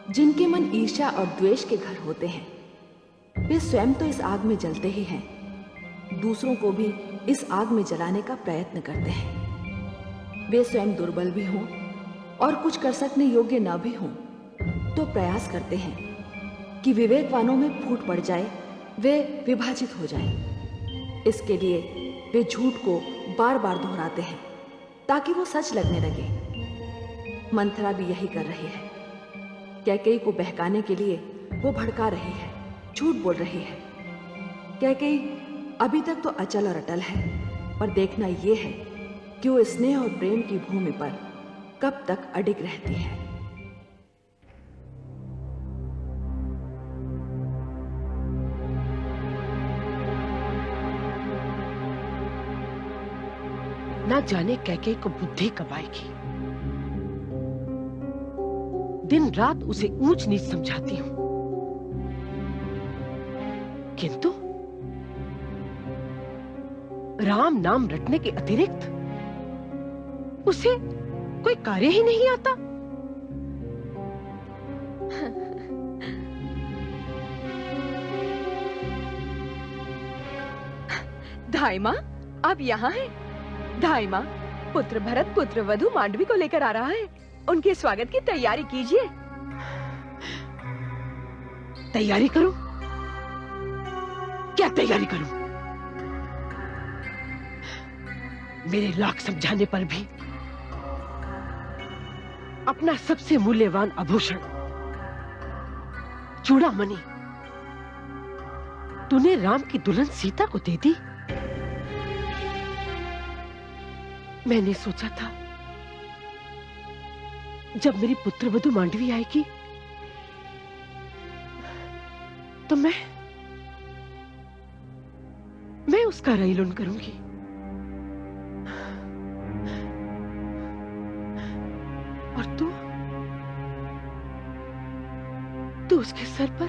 जिनके मन ईर्ष्या और द्वेष के घर होते हैं, वे स्वयं तो इस आग में जलते ही हैं, दूसरों को भी इस आग में जलाने का प्रयत्न करते हैं। वे स्वयं दुर्बल भी हों और कुछ कर सकने योग्य न भी हों, तो प्रयास करते हैं कि विवेकवानों में फूट पड़ जाए, वे विभाजित हो जाएं। इसके लिए वे झूठ को बार बार दोहराते हैं ताकि वो सच लगने लगे। मंथरा भी यही कर रही है। कैकेयी को बहकाने के लिए वो भड़का रही है, झूठ बोल रही है। कैकेयी अभी तक तो अचल और अटल है, पर देखना ये है कि वो स्नेह और प्रेम की भूमि पर कब तक अडिग रहती है। ना जाने कैकेयी को बुद्धि कब आएगी। दिन रात उसे ऊंच नीच समझाती हूं, किंतु राम नाम रटने के अतिरिक्त उसे कोई कार्य ही नहीं आता। धाई मां, आप यहाँ हैं? धाई मां, पुत्र भरत पुत्र वधु मांडवी को लेकर आ रहा है। उनके स्वागत की तैयारी कीजिए। तैयारी करूं? क्या तैयारी करूं? मेरे लाख समझाने पर भी अपना सबसे मूल्यवान आभूषण चूड़ामणि तूने राम की दुल्हन सीता को दे दी। मैंने सोचा था जब मेरी पुत्रवधू मांडवी आएगी तो मैं उसका रईलुन करूंगी। और तू उसके सर पर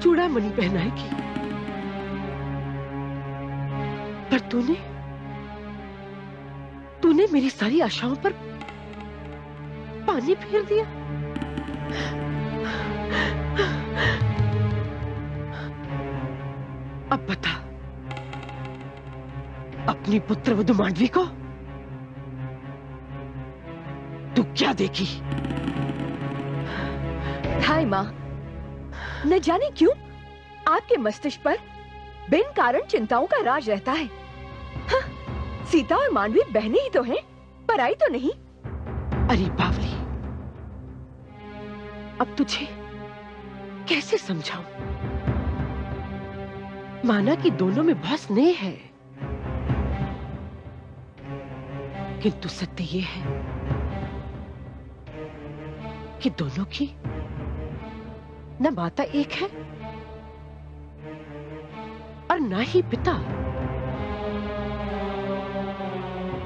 चूड़ामणि पहनाएगी। पर तूने मेरी सारी आशाओं पर पानी फेर दिया। अब बता, अपनी पुत्रवधू मांडवी को तू क्या देगी? धाई मां, न जाने क्यों आपके मस्तिष्क पर बिन कारण चिंताओं का राज रहता है। हाँ, सीता और मांडवी बहनें ही तो हैं, पराई तो नहीं। अरे बावली, अब तुझे कैसे समझाऊं? माना कि दोनों में बहुत स्नेह है, किंतु सत्य ये है कि दोनों की न माता एक है और ना ही पिता।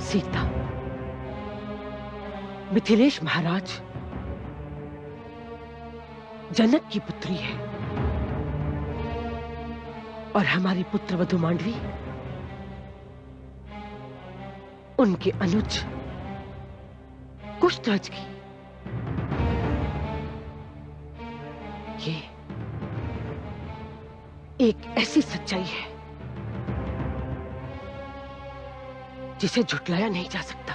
सीता मिथिलेश महाराज जनक की पुत्री है और हमारी पुत्रवधू मांडवी उनके अनुज कुशध्वज की। ये एक ऐसी सच्चाई है जिसे झुटलाया नहीं जा सकता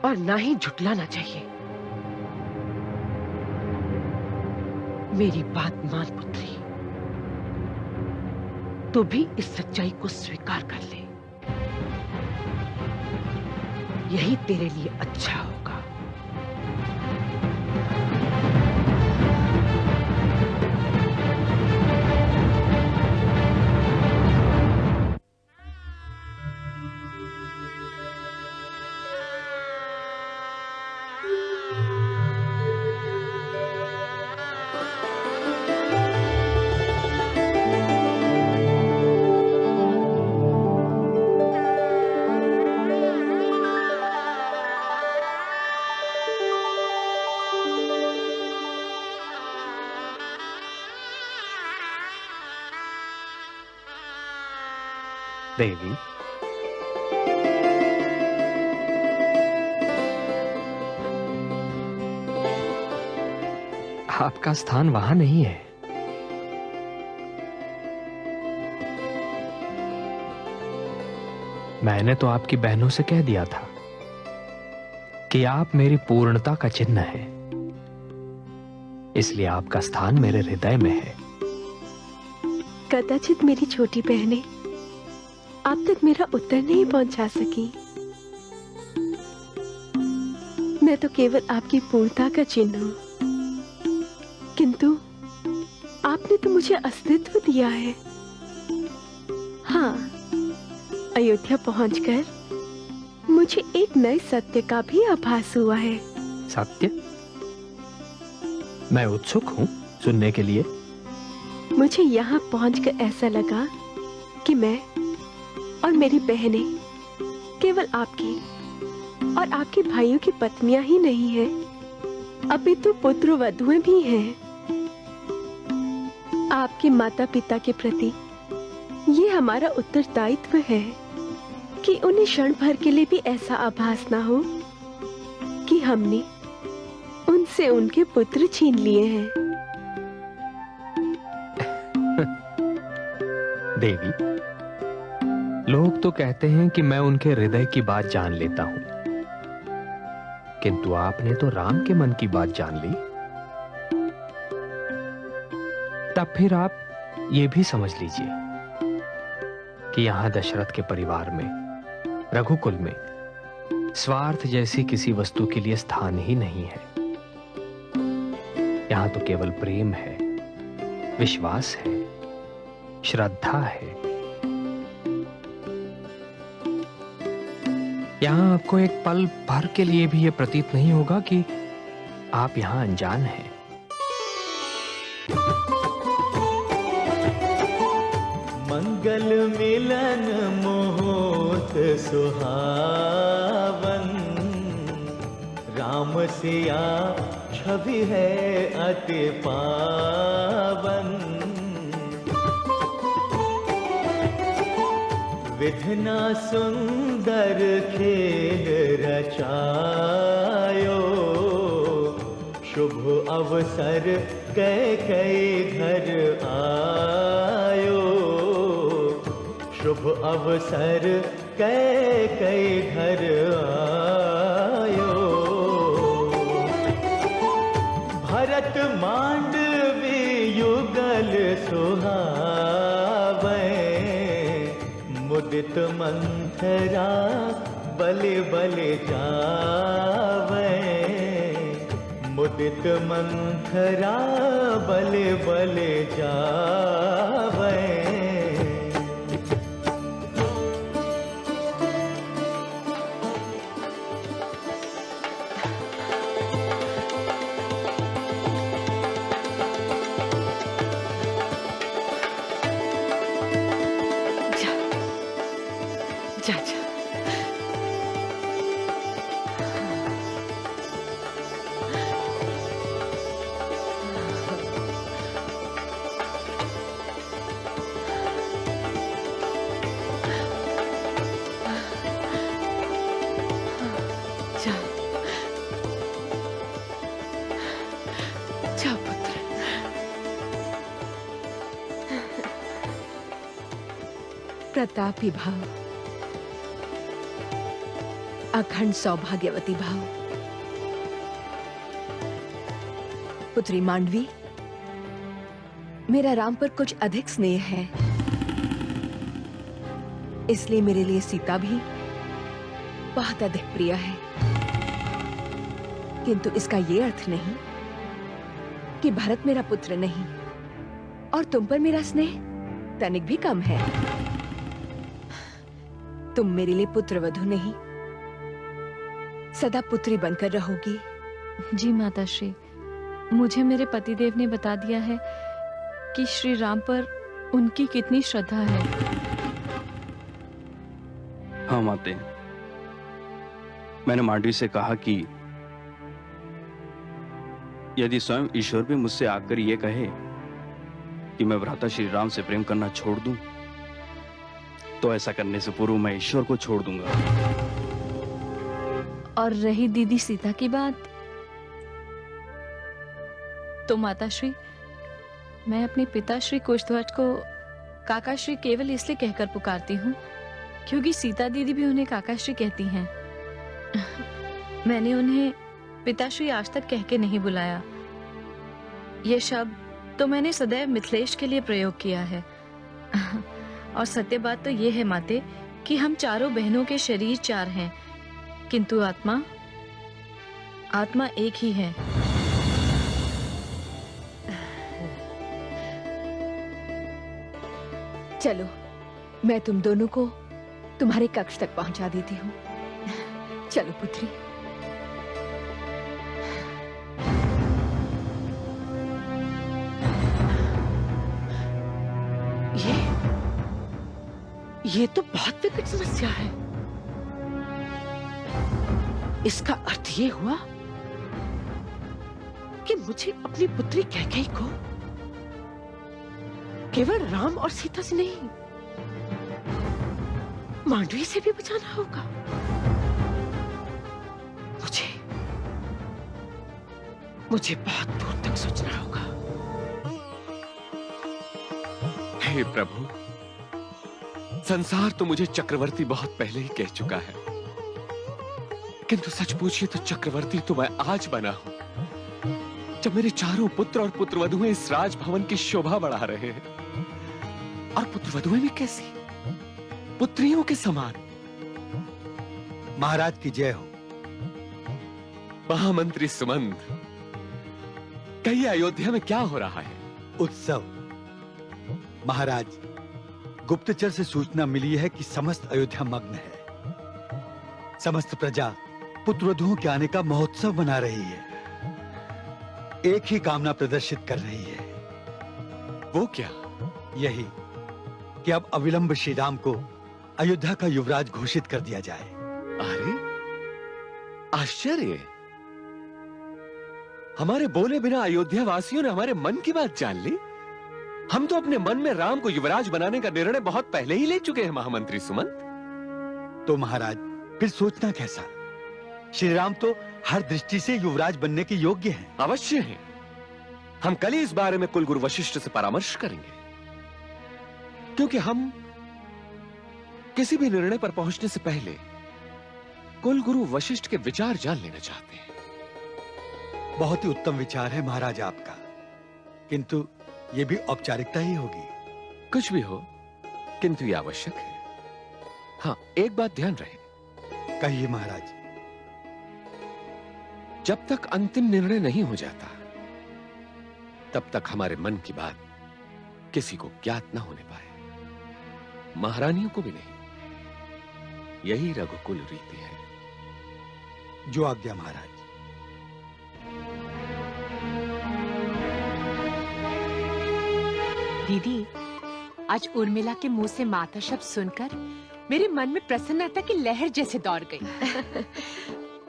और ना ही झुटलाना चाहिए। मेरी बात मान पुत्री, तो भी इस सच्चाई को स्वीकार कर ले, यही तेरे लिए अच्छा होगा। देवी, आपका स्थान वहां नहीं है। मैंने तो आपकी बहनों से कह दिया था कि आप मेरी पूर्णता का चिन्ह हैं, इसलिए आपका स्थान मेरे हृदय में है। कदाचित मेरी छोटी बहनें आप तक मेरा उत्तर नहीं पहुंचा सकी। मैं तो केवल आपकी पूर्णता का चिन्ह हूं, किंतु आपने तो मुझे अस्तित्व दिया है। हाँ, अयोध्या पहुंचकर मुझे एक नए सत्य का भी आभास हुआ है। सत्य? मैं उत्सुक हूं सुनने के लिए। मुझे यहाँ पहुंचकर ऐसा लगा कि मैं और मेरी बहनें केवल आपकी और आपके भाइयों की पत्नियां ही नहीं हैं, अभी तो पुत्र वधुएं भी हैं। आपके माता पिता के प्रति ये हमारा उत्तरदायित्व है कि उन्हें क्षण भर के लिए भी ऐसा आभास ना हो कि हमने उनसे उनके पुत्र छीन लिए हैं। देवी, लोग तो कहते हैं कि मैं उनके हृदय की बात जान लेता हूं, किंतु आपने तो राम के मन की बात जान ली। तब फिर आप ये भी समझ लीजिए कि यहां दशरथ के परिवार में, रघुकुल में स्वार्थ जैसी किसी वस्तु के लिए स्थान ही नहीं है। यहां तो केवल प्रेम है, विश्वास है, श्रद्धा है। यहां आपको एक पल भर के लिए भी यह प्रतीत नहीं होगा कि आप यहां अनजान हैं। मंगल मिलन मोहत सुहावन, राम सिया छवि है अति पावन। विधना सुंदर खेल रचायो, शुभ अवसर कैकेयी घर आयो। शुभ अवसर कैकेयी घर आयो। भरत मांडवी युगल सुहावे, मुदित मंथरा बलि बलि जावे। मुदित मंथरा बलि बलि जावे। जा जा। जा पुत्र। प्रतापी भाव, अखंड सौभाग्यवती भाव। पुत्री मांडवी, मेरा राम पर कुछ अधिक स्नेह है, इसलिए मेरे लिए सीता भी बहुत अधिक प्रिय है। किंतु इसका ये अर्थ नहीं कि भरत मेरा पुत्र नहीं और तुम पर मेरा स्नेह तनिक भी कम है। तुम मेरे लिए पुत्रवधू नहीं, सदा पुत्री बनकर रहोगी। जी माताश्री, मुझे मेरे पतिदेव ने बता दिया है कि श्री राम पर उनकी कितनी श्रद्धा है। हाँ माते, मैंने मांडवी से कहा कि यदि स्वयं ईश्वर भी मुझसे आकर ये कहे कि मैं भ्राता श्री राम से प्रेम करना छोड़ दूं, तो ऐसा करने से पूर्व मैं ईश्वर को छोड़ दूंगा। और रही दीदी सीता की बात, तो माताश्री, मैं अपने पिताश्री कुशध्वज को काकाश्री केवल इसलिए कहकर पुकारती हूँ क्योंकि सीता दीदी भी उन्हें काकाश्री कहती हैं। मैंने उन्हें पिताश्री आज तक कह के नहीं बुलाया। ये शब्द तो मैंने सदैव मिथिलेश के लिए प्रयोग किया है। और सत्य बात तो ये है माते कि हम चारों बहनों के शरीर चार हैं, किंतु आत्मा एक ही है। चलो, मैं तुम दोनों को तुम्हारे कक्ष तक पहुंचा देती हूँ। चलो पुत्री। ये तो बहुत विकट समस्या है। इसका अर्थ ये हुआ कि मुझे अपनी पुत्री कैकेयी को केवल राम और सीता से नहीं, मांडवी से भी बचाना होगा। मुझे बहुत दूर तक सोचना होगा। हे प्रभु, संसार तो मुझे चक्रवर्ती बहुत पहले ही कह चुका है, किंतु सच पूछिए तो चक्रवर्ती तो मैं आज बना हूं, जब मेरे चारों पुत्र और पुत्रवधुएं इस राजभवन की शोभा बढ़ा रहे हैं। और पुत्रवधुएं भी कैसी, पुत्रियों के समान। महाराज की जय हो। महामंत्री सुमंत, कहिए अयोध्या में क्या हो रहा है? उत्सव। महाराज, गुप्तचर से सूचना मिली है कि समस्त अयोध्या मग्न है। समस्त प्रजा पुत्रवधुओं के आने का महोत्सव मना रही है। एक ही कामना प्रदर्शित कर रही है। वो क्या? यही कि अब अविलंब श्री राम को अयोध्या का युवराज घोषित कर दिया जाए। अरे आश्चर्य, हमारे बोले बिना अयोध्या वासियों ने हमारे मन की बात जान ली। हम तो अपने मन में राम को युवराज बनाने का निर्णय बहुत पहले ही ले चुके हैं महामंत्री सुमंत। तो महाराज फिर सोचना कैसा? श्री राम तो हर दृष्टि से युवराज बनने के योग्य हैं। अवश्य हैं। हम कल ही इस बारे में कुलगुरु वशिष्ठ से परामर्श करेंगे, क्योंकि हम किसी भी निर्णय पर पहुंचने से पहले कुलगुरु वशिष्ठ के विचार जान लेना चाहते हैं। बहुत ही उत्तम विचार है महाराज आपका, किंतु ये भी औपचारिकता ही होगी। कुछ भी हो, किंतु ये आवश्यक है। हाँ, एक बात ध्यान रहे। कहिए महाराज। जब तक अंतिम निर्णय नहीं हो जाता, तब तक हमारे मन की बात किसी को ज्ञात न होने पाए, महारानियों को भी नहीं। यही रघुकुल रीति है। जो आज्ञा महाराज। दीदी, आज उर्मिला के मुंह से माता शब्द सुनकर मेरे मन में प्रसन्नता की लहर जैसे दौड़ गई।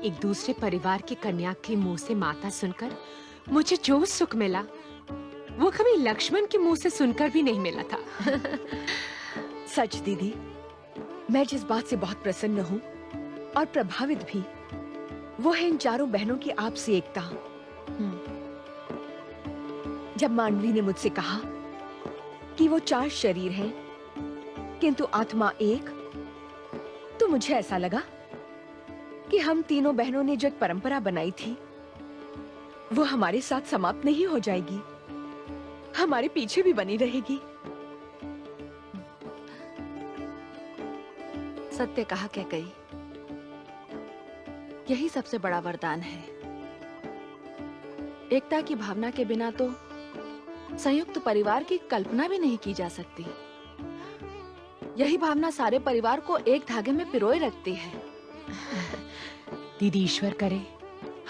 एक दूसरे परिवार की कन्या के मुंह से माता सुनकर मुझे जो सुख मिला, वो कभी लक्ष्मण के मुंह से सुनकर भी नहीं मिला था। सच दीदी, मैं जिस बात से बहुत प्रसन्न हूँ और प्रभावित भी, वो है इन चारों बहनों की आपसी एकता। जब मांडवी ने मुझसे कहा कि वो 4 शरीर हैं, किंतु आत्मा एक, तो मुझे ऐसा लगा कि हम तीनों बहनों ने जो एक परंपरा बनाई थी, वो हमारे साथ समाप्त नहीं हो जाएगी, हमारे पीछे भी बनी रहेगी। सत्य कहा कैकेयी, यही सबसे बड़ा वरदान है। एकता की भावना के बिना तो संयुक्त परिवार की कल्पना भी नहीं की जा सकती। यही भावना सारे परिवार को एक धागे में पिरोए रखती है। दीदी, ईश्वर करे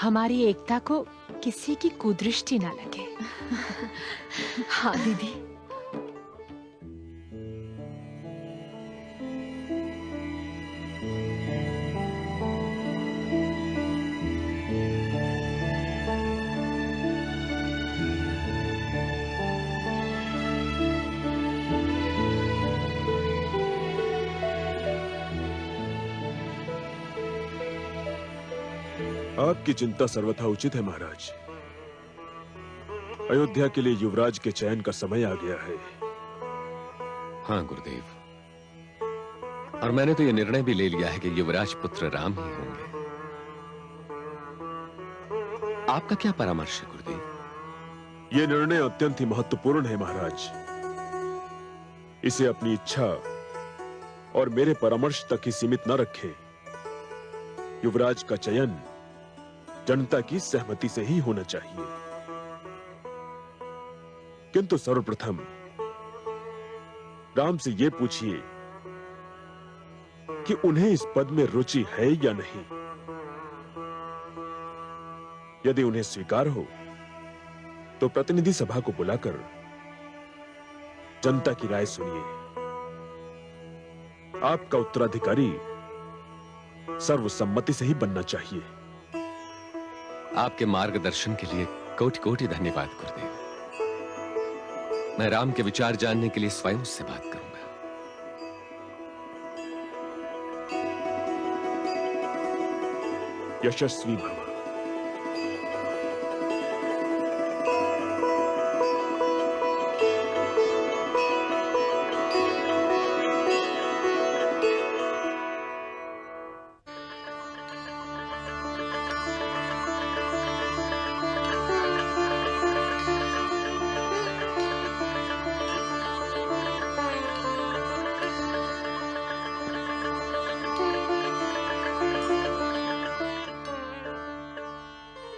हमारी एकता को किसी की कुदृष्टि ना लगे। हाँ दीदी। आपकी चिंता सर्वथा उचित है महाराज। अयोध्या के लिए युवराज के चयन का समय आ गया है। हाँ गुरुदेव, और मैंने तो यह निर्णय भी ले लिया है कि युवराज पुत्र राम ही होंगे। आपका क्या परामर्श है गुरुदेव? यह निर्णय अत्यंत ही महत्वपूर्ण है महाराज। इसे अपनी इच्छा और मेरे परामर्श तक ही सीमित न रखें। युवराज का चयन जनता की सहमति से ही होना चाहिए। किंतु सर्वप्रथम राम से यह पूछिए कि उन्हें इस पद में रुचि है या नहीं। यदि उन्हें स्वीकार हो तो प्रतिनिधि सभा को बुलाकर जनता की राय सुनिए। आपका उत्तराधिकारी सर्वसम्मति से ही बनना चाहिए। आपके मार्गदर्शन के लिए कोटि कोटि धन्यवाद गुरुदेव। मैं राम के विचार जानने के लिए स्वयं उससे बात करूंगा। यशस्वी भव।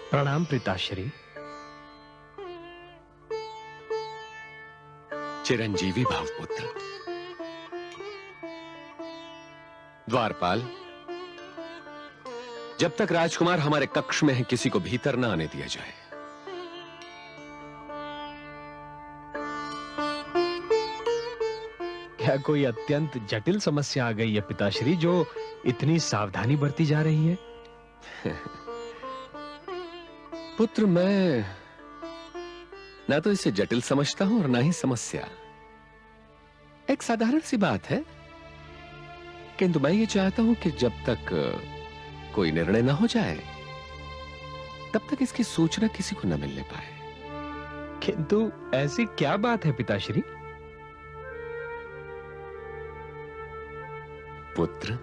प्रणाम पिताश्री। चिरंजीवी भाव पुत्र। द्वारपाल, जब तक राजकुमार हमारे कक्ष में है किसी को भीतर न आने दिया जाए। क्या कोई अत्यंत जटिल समस्या आ गई है पिताश्री, जो इतनी सावधानी बरती जा रही है? पुत्र, मैं ना तो इसे जटिल समझता हूं और ना ही समस्या। एक साधारण सी बात है, किंतु मैं ये चाहता हूं कि जब तक कोई निर्णय ना हो जाए तब तक इसकी सूचना किसी को न मिलने पाए। किंतु ऐसी क्या बात है पिताश्री? पुत्र,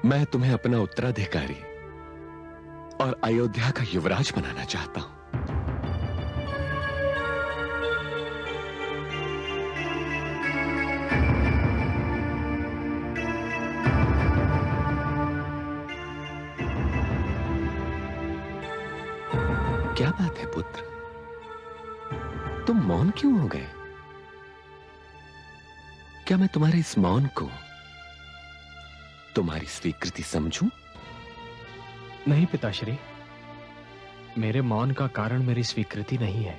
मैं तुम्हें अपना उत्तराधिकारी और अयोध्या का युवराज बनाना चाहता हूं। क्या बात है पुत्र, तुम मौन क्यों हो गए? क्या मैं तुम्हारे इस मौन को तुम्हारी स्वीकृति समझूं? नहीं पिताश्री, मेरे मौन का कारण मेरी स्वीकृति नहीं है,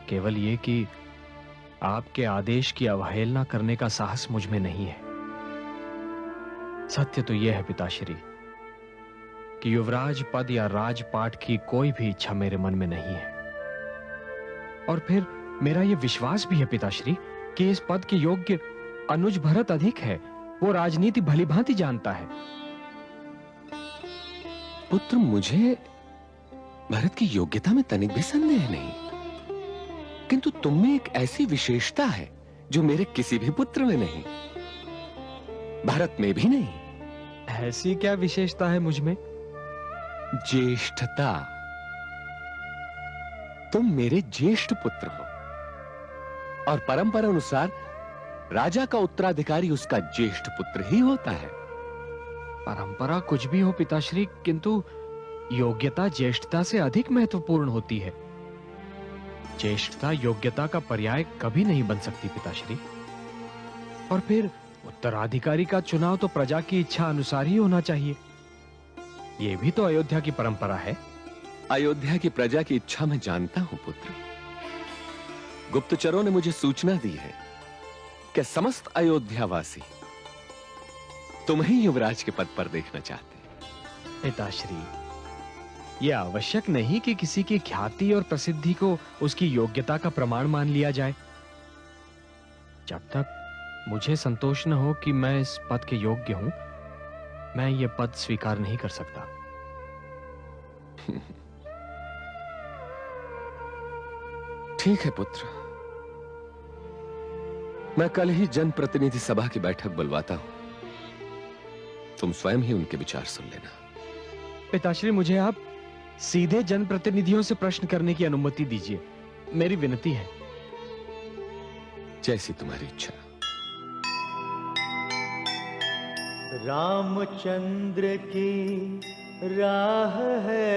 केवल ये कि आपके आदेश की अवहेलना करने का साहस मुझ में नहीं है। सत्य तो यह है पिताश्री कि युवराज पद या राजपाट की कोई भी इच्छा मेरे मन में नहीं है। और फिर मेरा यह विश्वास भी है पिताश्री कि इस पद के योग्य अनुज भरत अधिक है। वो राजनीति भली भांति जानता है। पुत्र, मुझे भरत की योग्यता में तनिक भी संदेह नहीं, किंतु तुम में एक ऐसी विशेषता है जो मेरे किसी भी पुत्र में नहीं, भरत में भी नहीं। ऐसी क्या विशेषता है मुझ में? ज्येष्ठता। तुम मेरे ज्येष्ठ पुत्र हो और परंपरा अनुसार राजा का उत्तराधिकारी उसका ज्येष्ठ पुत्र ही होता है। परंपरा कुछ भी हो पिताश्री, किंतु योग्यता ज्येष्ठता से अधिक महत्वपूर्ण होती है। ज्येष्ठता योग्यता का पर्याय कभी नहीं बन सकती पिताश्री। और फिर उत्तराधिकारी का चुनाव तो प्रजा की इच्छा अनुसार ही होना चाहिए। यह भी तो अयोध्या की परंपरा है। अयोध्या की प्रजा की इच्छा मैं जानता हूं पुत्र। गुप्तचरों ने मुझे सूचना दी है कि समस्त अयोध्यावासी तुम्हें युवराज के पद पर देखना चाहते हैं। पिताश्री, यह आवश्यक नहीं कि किसी की ख्याति और प्रसिद्धि को उसकी योग्यता का प्रमाण मान लिया जाए। जब तक मुझे संतोष न हो कि मैं इस पद के योग्य हूं, मैं ये पद स्वीकार नहीं कर सकता। ठीक है पुत्र, मैं कल ही जनप्रतिनिधि सभा की बैठक बुलवाता हूं। तुम स्वयं ही उनके विचार सुन लेना। पिताश्री, मुझे आप सीधे जनप्रतिनिधियों से प्रश्न करने की अनुमति दीजिए, मेरी विनती है। जैसी तुम्हारी इच्छा। रामचंद्र की राह है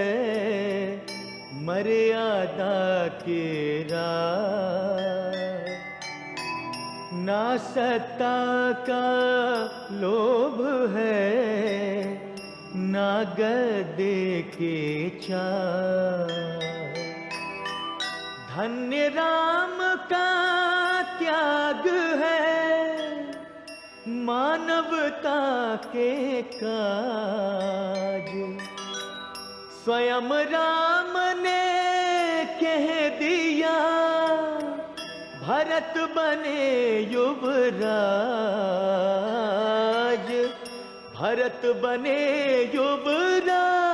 मर्यादा की राह, ना सत्ता का लोभ है ना गद्दे के चाह। धन्य राम का त्याग है मानवता के काज। स्वयं राम ने कह दिया भरत बने युवराज, भरत बने युवराज।